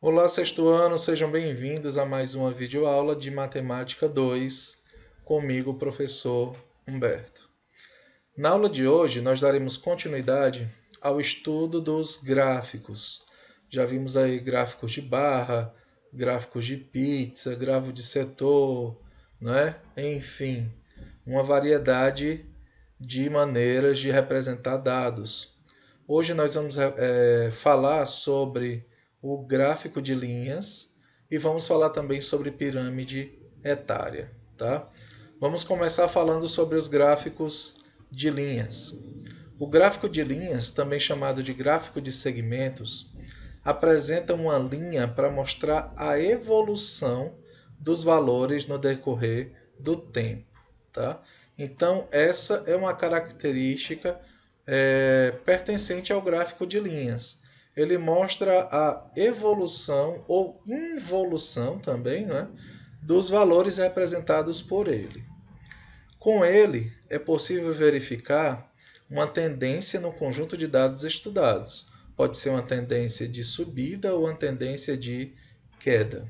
Olá, sexto ano, sejam bem-vindos a mais uma videoaula de Matemática 2, comigo, professor Humberto. Na aula de hoje, nós daremos continuidade ao estudo dos gráficos. Já vimos aí gráficos de barra, gráficos de pizza, gráfico de setor, né? Enfim, uma variedade de maneiras de representar dados. Hoje nós vamos falar sobre o gráfico de linhas e vamos falar também sobre pirâmide etária, tá? Vamos começar falando sobre os gráficos de linhas. O gráfico de linhas, também chamado de gráfico de segmentos, apresenta uma linha para mostrar a evolução dos valores no decorrer do tempo, tá? Então, essa é uma característica pertencente ao gráfico de linhas. Ele mostra a evolução ou involução também, né, dos valores representados por ele. Com ele, é possível verificar uma tendência no conjunto de dados estudados. Pode ser uma tendência de subida ou uma tendência de queda.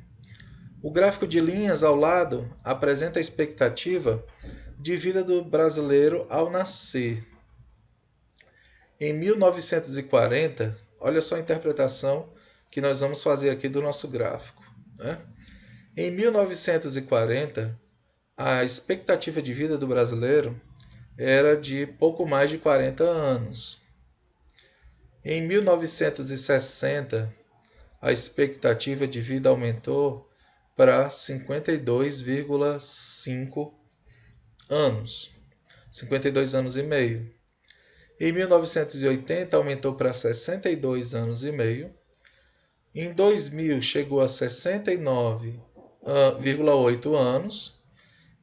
O gráfico de linhas ao lado apresenta a expectativa de vida do brasileiro ao nascer. Em 1940, olha só a interpretação que nós vamos fazer aqui do nosso gráfico, né? Em 1940, a expectativa de vida do brasileiro era de pouco mais de 40 anos. Em 1960, a expectativa de vida aumentou para 52,5 anos, 52 anos e meio. Em 1980 aumentou para 62 anos e meio. Em 2000 chegou a 69,8 anos.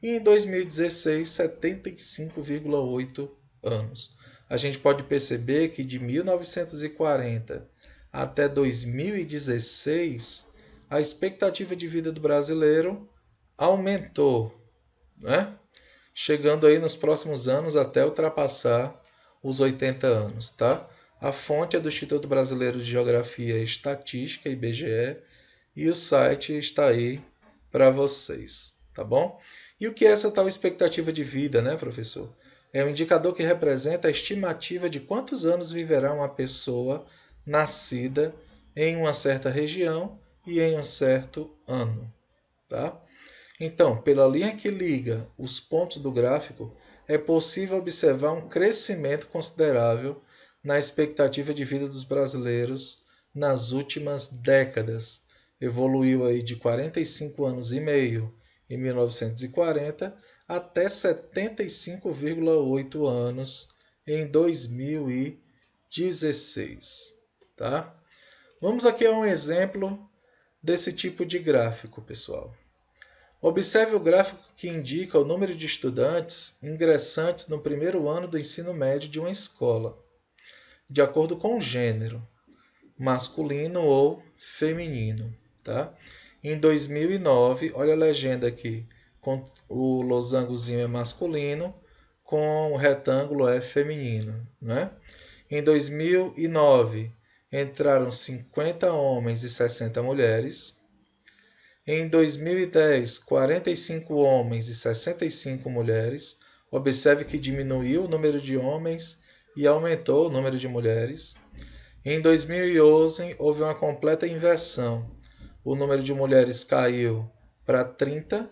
E em 2016, 75,8 anos. A gente pode perceber que de 1940 até 2016, a expectativa de vida do brasileiro aumentou, né? Chegando aí nos próximos anos até ultrapassar os 80 anos, tá? A fonte é do Instituto Brasileiro de Geografia e Estatística, IBGE, e o site está aí para vocês, tá bom? E o que é essa tal expectativa de vida, né, professor? É um indicador que representa a estimativa de quantos anos viverá uma pessoa nascida em uma certa região e em um certo ano, tá? Então, pela linha que liga os pontos do gráfico, é possível observar um crescimento considerável na expectativa de vida dos brasileiros nas últimas décadas. Evoluiu aí de 45 anos e meio em 1940 até 75,8 anos em 2016, tá? Vamos aqui a um exemplo desse tipo de gráfico, pessoal. Observe o gráfico que indica o número de estudantes ingressantes no primeiro ano do ensino médio de uma escola, de acordo com o gênero, masculino ou feminino. Tá? Em 2009, olha a legenda aqui, com o losangozinho é masculino, com o retângulo é feminino. Né? Em 2009, entraram 50 homens e 60 mulheres. Em 2010, 45 homens e 65 mulheres. Observe que diminuiu o número de homens e aumentou o número de mulheres. Em 2011, houve uma completa inversão. O número de mulheres caiu para 30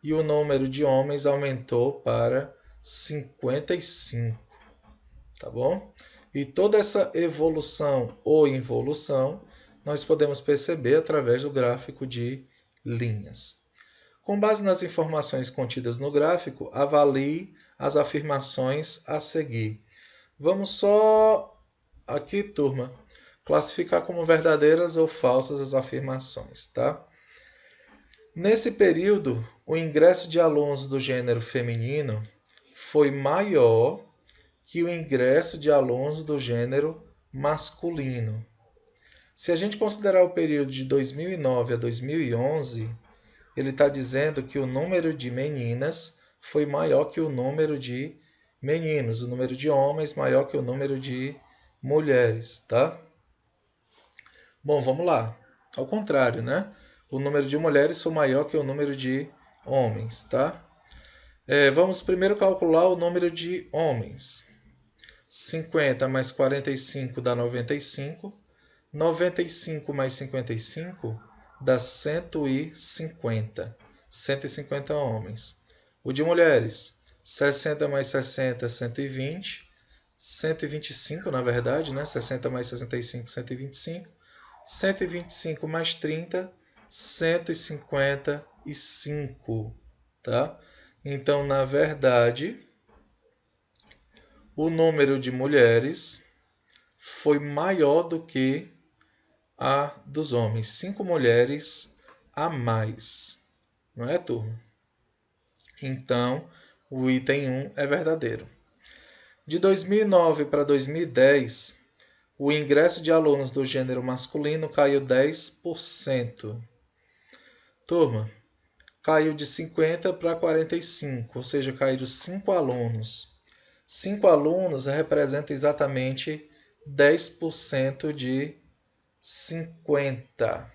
e o número de homens aumentou para 55. Tá bom? E toda essa evolução ou involução nós podemos perceber através do gráfico de linhas. Com base nas informações contidas no gráfico, avalie as afirmações a seguir. Vamos só aqui, turma, classificar como verdadeiras ou falsas as afirmações, tá? Nesse período, o ingresso de alunos do gênero feminino foi maior que o ingresso de alunos do gênero masculino. Se a gente considerar o período de 2009 a 2011, ele está dizendo que o número de meninas foi maior que o número de meninos, o número de homens maior que o número de mulheres, tá? Bom, vamos lá. ao contrário, né? O número de mulheres foi maior que o número de homens, tá? Vamos primeiro calcular o número de homens. 50 mais 45 dá 95. 95 mais 55 dá 150. 150 homens. O de mulheres, 60 mais 60, 120. 125, na verdade, né? 60 mais 65, 125. 125 mais 30, 155, tá? Então, na verdade, o número de mulheres foi maior do que a dos homens. 5 mulheres a mais. Não é, turma? Então, o item 1 é verdadeiro. De 2009 para 2010, o ingresso de alunos do gênero masculino caiu 10%. Turma, caiu de 50 para 45, ou seja, caíram 5 alunos. 5 alunos representa exatamente 10% de 50.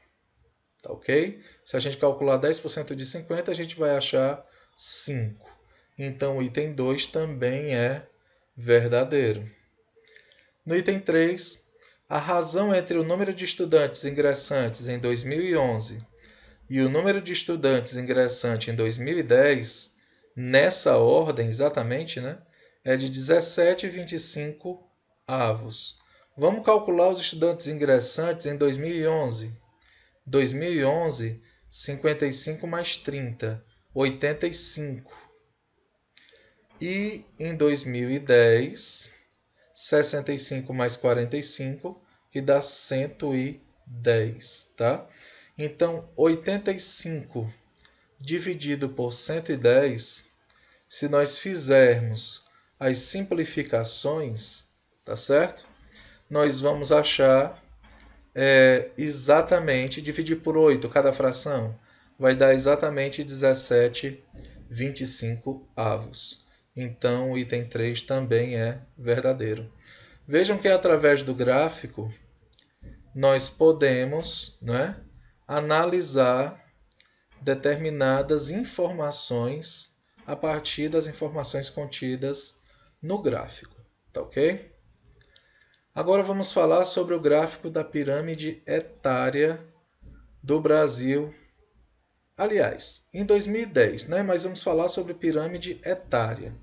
Tá ok? Se a gente calcular 10% de 50, a gente vai achar 5. Então, o item 2 também é verdadeiro. No item 3, a razão entre o número de estudantes ingressantes em 2011 e o número de estudantes ingressantes em 2010, nessa ordem exatamente, né, é de 17,25 avos. Vamos calcular os estudantes ingressantes em 2011. 2011, 55 mais 30, 85. E em 2010, 65 mais 45, que dá 110, tá? Então, 85 dividido por 110, se nós fizermos as simplificações, tá certo? Nós vamos achar exatamente, dividir por 8 cada fração, vai dar exatamente 17,25 avos. Então, o item 3 também é verdadeiro. Vejam que através do gráfico, nós podemos, né, analisar determinadas informações a partir das informações contidas no gráfico. Tá ok? Agora vamos falar sobre o gráfico da pirâmide etária do Brasil. Aliás, em 2010, né? Mas vamos falar sobre pirâmide etária.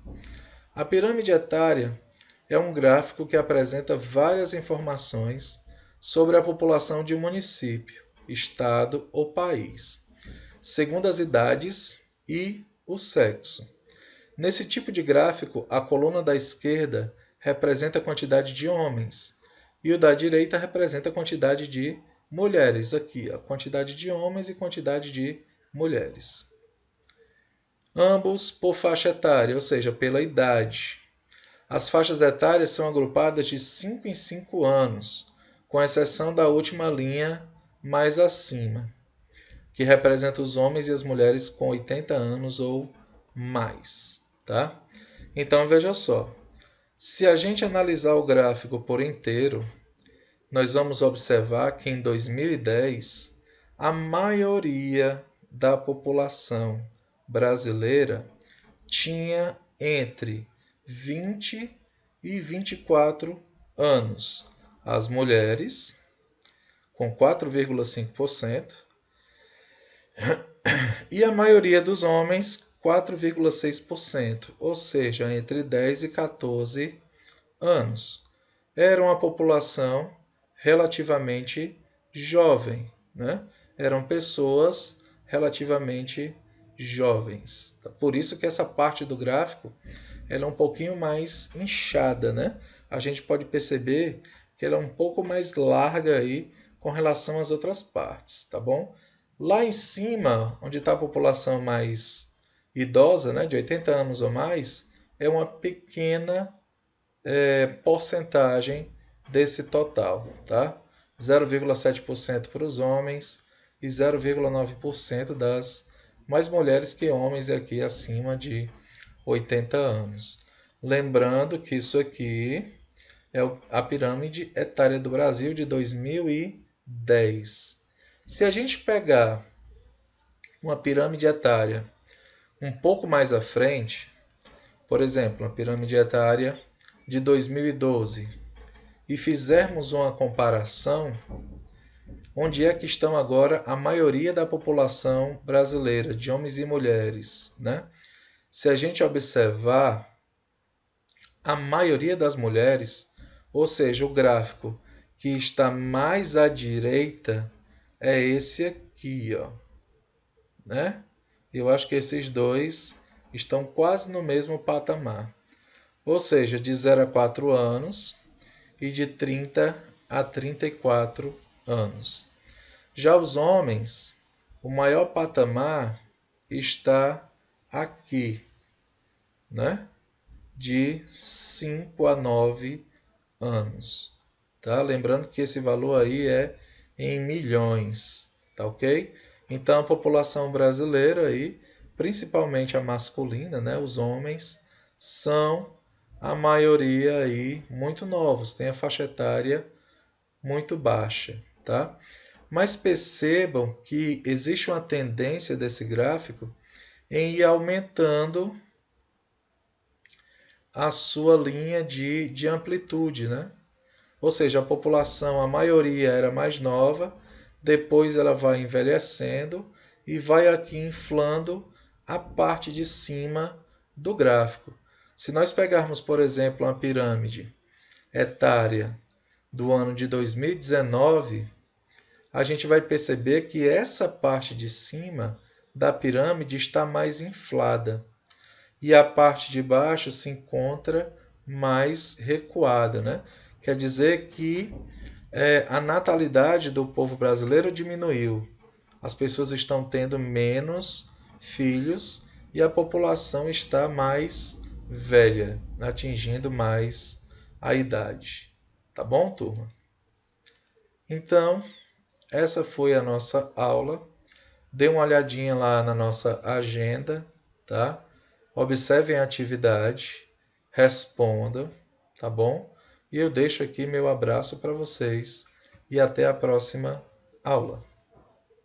A pirâmide etária é um gráfico que apresenta várias informações sobre a população de um município, estado ou país, segundo as idades e o sexo. Nesse tipo de gráfico, a coluna da esquerda representa a quantidade de homens e o da direita representa a quantidade de mulheres. Aqui, a quantidade de homens e quantidade de mulheres. Ambos por faixa etária, ou seja, pela idade. As faixas etárias são agrupadas de 5 em 5 anos, com exceção da última linha mais acima, que representa os homens e as mulheres com 80 anos ou mais. Tá? Então, veja só. Se a gente analisar o gráfico por inteiro, nós vamos observar que em 2010, a maioria da população brasileira tinha entre 20 e 24 anos. As mulheres, com 4,5%, e a maioria dos homens, 4,6%, ou seja, entre 10 e 14 anos. Era uma população relativamente jovem, né? Eram pessoas relativamente jovens. Por isso que essa parte do gráfico ela é um pouquinho mais inchada, né? A gente pode perceber que ela é um pouco mais larga aí com relação às outras partes, tá bom? Lá em cima, onde está a população mais idosa, né, de 80 anos ou mais, é uma pequena porcentagem desse total, tá? 0,7% para os homens e 0,9% das mais mulheres que homens aqui acima de 80 anos. Lembrando que isso aqui é a pirâmide etária do Brasil de 2010. Se a gente pegar uma pirâmide etária um pouco mais à frente, por exemplo, a pirâmide etária de 2012, e fizermos uma comparação, onde é que estão agora a maioria da população brasileira, de homens e mulheres, né? Se a gente observar, a maioria das mulheres, ou seja, o gráfico que está mais à direita é esse aqui, ó, né? Eu acho que esses dois estão quase no mesmo patamar. Ou seja, de 0 a 4 anos e de 30 a 34 anos. Já os homens, o maior patamar está aqui, né? De 5 a 9 anos. Tá? Lembrando que esse valor aí é em milhões, tá ok? Então a população brasileira aí, principalmente a masculina, né, os homens, são a maioria aí muito novos, tem a faixa etária muito baixa, tá? Mas percebam que existe uma tendência desse gráfico em ir aumentando a sua linha de amplitude, né? Ou seja, a população, a maioria era mais nova, depois ela vai envelhecendo e vai aqui inflando a parte de cima do gráfico. Se nós pegarmos, por exemplo, uma pirâmide etária do ano de 2019, a gente vai perceber que essa parte de cima da pirâmide está mais inflada e a parte de baixo se encontra mais recuada, né? Quer dizer que a natalidade do povo brasileiro diminuiu. As pessoas estão tendo menos filhos e a população está mais velha, atingindo mais a idade. Tá bom, turma? Então, essa foi a nossa aula. Dê uma olhadinha lá na nossa agenda, tá? Observem a atividade, respondam, tá bom? E eu deixo aqui meu abraço para vocês e até a próxima aula.